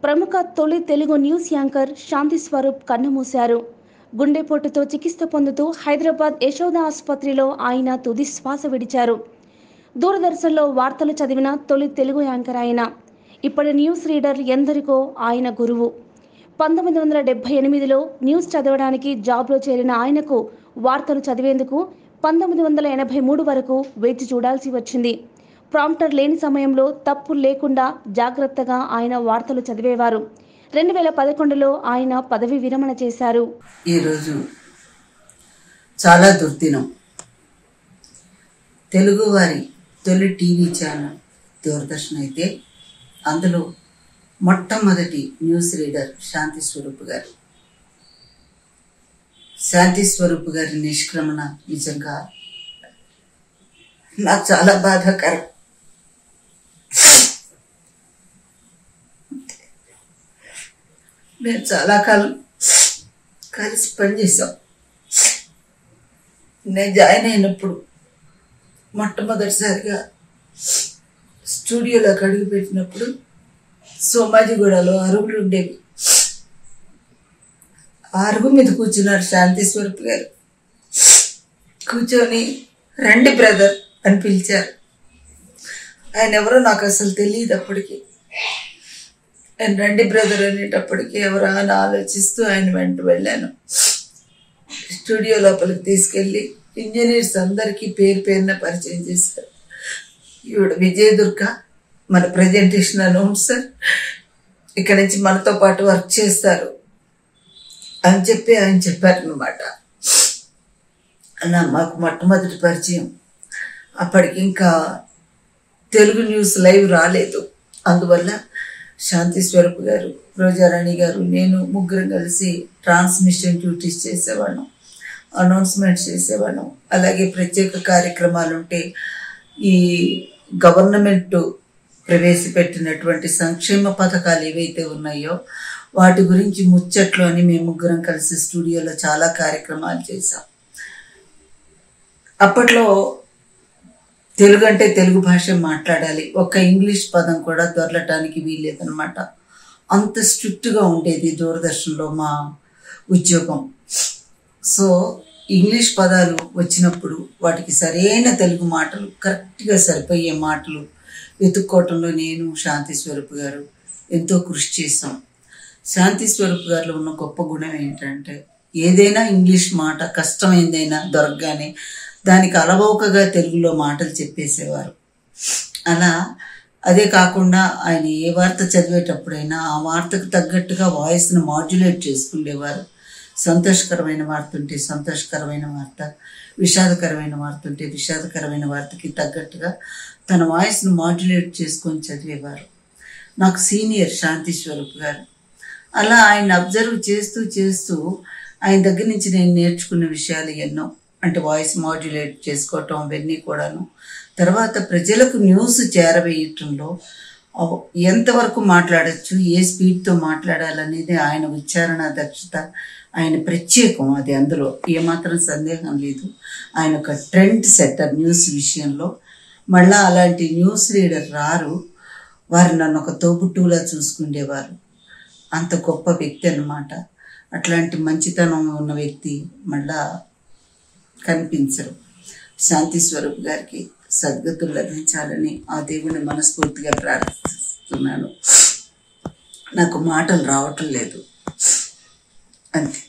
ప్రముఖ తొలి Telugu news anchor శాంతి స్వరూప్ కన్నుమూశారు. గుండెపోటుతో చికిత్స పొందుతూ హైదరాబాద్ యశోద ఆసుపత్రిలో ఆయన తుది శ్వాస విడిచారు. దూరదర్శన్లో వార్తలు చదివిన తొలి తెలుగు యాంకర్ ఆయన. ఇప్పటి న్యూస్ రీడర్ ఎందరికో ఆయన గురువు. 1978లో న్యూస్ చదవడానికి జాబ్లో చేరిన ఆయనకు వార్తలు చదివేందుకు 1983 వరకు వేచి చూడాల్సి వచ్చింది. ప్రాంప్టర్ లేని సమయంలో తప్పు లేకుండా జాగ్రత్తగా ఆయన వార్తలు చదివేవారు. 2011లో ఆయన పదవి విరమణ చేశారు. ఈరోజు చాలా దుర్దినం. తెలుగువారి తొలి టీవీ ఛానల్ దూరదర్శన్ అయితే అందులో మొట్టమొదటి న్యూస్ రీడర్ శాంతి స్వరూప్ గారు. శాంతి స్వరూప్ గారి నిష్క్రమణ నిజంగా నాకు చాలా బాధాకరం. మేము చాలా కాలం కలిసి పనిచేసాం. నేను జాయిన్ అయినప్పుడు మొట్టమొదటిసారిగా స్టూడియోలోకి అడుగు పెట్టినప్పుడు సోమాజిగూడలో అరుగులు ఉండేవి. ఆ అరుగు మీద కూర్చున్నారు శాంతి స్వరూప్ గారు. కూర్చొని రండి బ్రదర్ అని పిలిచారు. ఆయన ఎవరో నాకు అసలు తెలియదు అప్పటికి. ఆయన రండి బ్రదర్ అనేటప్పటికి ఎవరా అని ఆలోచిస్తూ ఆయన వెంట వెళ్ళాను. స్టూడియో లోపలికి తీసుకెళ్ళి ఇంజనీర్స్ అందరికీ పేరు పేరున పరిచయం చేశారు. ఈవిడ విజయదుర్గ, మన ప్రజెంటేషన్ అనౌన్సర్, ఇక్కడ నుంచి మనతో పాటు వర్క్ చేస్తారు అని చెప్పి ఆయన చెప్పారనమాట. అలా మాకు మొట్టమొదటి పరిచయం. అప్పటికి ఇంకా తెలుగు న్యూస్ లైవ్ రాలేదు. అందువల్ల శాంతి స్వరూప్ గారు, రోజారాణి గారు, నేను ముగ్గురం కలిసి ట్రాన్స్మిషన్ డ్యూటీస్ చేసేవాళ్ళం, అనౌన్స్మెంట్స్ చేసేవాళ్ళం. అలాగే ప్రత్యేక కార్యక్రమాలు ఉంటే ఈ గవర్నమెంట్ ప్రవేశపెట్టినటువంటి సంక్షేమ పథకాలు ఏవైతే ఉన్నాయో వాటి గురించి ముచ్చట్లు అని మేము ముగ్గురం కలిసి స్టూడియోలో చాలా కార్యక్రమాలు చేశాం. అప్పట్లో తెలుగు అంటే తెలుగు భాష మాట్లాడాలి, ఒక్క ఇంగ్లీష్ పదం కూడా దొరలటానికి వీల్లేదనమాట. అంత స్ట్రిక్ట్గా ఉండేది దూరదర్శన్లో మా ఉద్యోగం. సో ఇంగ్లీష్ పదాలు వచ్చినప్పుడు వాటికి సరైన తెలుగు మాటలు, కరెక్ట్గా సరిపోయే మాటలు వెతుక్కోవటంలో నేను, శాంతి స్వరూప్ గారు ఎంతో కృషి చేసాం. శాంతి స్వరూప్ గారిలో ఉన్న గొప్ప గుణం ఏంటంటే ఏదైనా ఇంగ్లీష్ మాట కష్టమైందైనా దొరకగానే దానికి అలవోకగా తెలుగులో మాటలు చెప్పేసేవారు. అలా అదే కాకుండా ఆయన ఏ వార్త చదివేటప్పుడైనా ఆ వార్తకు తగ్గట్టుగా వాయిస్ను మాడ్యులేట్ చేసుకునేవారు. సంతోషకరమైన వార్త ఉంటే సంతోషకరమైన వార్త, విషాదకరమైన వార్త ఉంటే విషాదకరమైన వార్తకి తగ్గట్టుగా తన వాయిస్ను మాడ్యులేట్ చేసుకొని చదివేవారు. నాకు సీనియర్ శాంతి స్వరూప్ గారు. అలా ఆయన అబ్జర్వ్ చేస్తూ చేస్తూ ఆయన దగ్గర నుంచి నేను నేర్చుకున్న విషయాలు ఎన్నో. అంటే వాయిస్ మాడ్యులేట్ చేసుకోవటం అవన్నీ కూడాను. తర్వాత ప్రజలకు న్యూస్ చేరవేయటంలో ఎంతవరకు మాట్లాడచ్చు, ఏ స్పీడ్తో మాట్లాడాలనేది ఆయన ఉచ్చారణ దక్షత, ఆయన ప్రత్యేకం. అది అందులో ఏమాత్రం సందేహం లేదు. ఆయన ఒక ట్రెండ్ సెట్టర్ న్యూస్ విషయంలో. మళ్ళా అలాంటి న్యూస్ రీడర్ రారు. వారు నన్ను ఒక తోబుట్టువులా చూసుకునేవారు. అంత గొప్ప వ్యక్తి అన్నమాట. అట్లాంటి మంచితనం ఉన్న వ్యక్తి మళ్ళా కనిపించరు. శాంతి స్వరూప్ గారికి సద్గతులు లభించాలని ఆ దేవుని మనస్ఫూర్తిగా ప్రార్థిస్తున్నాను. నాకు మాటలు రావటం లేదు, అంతే.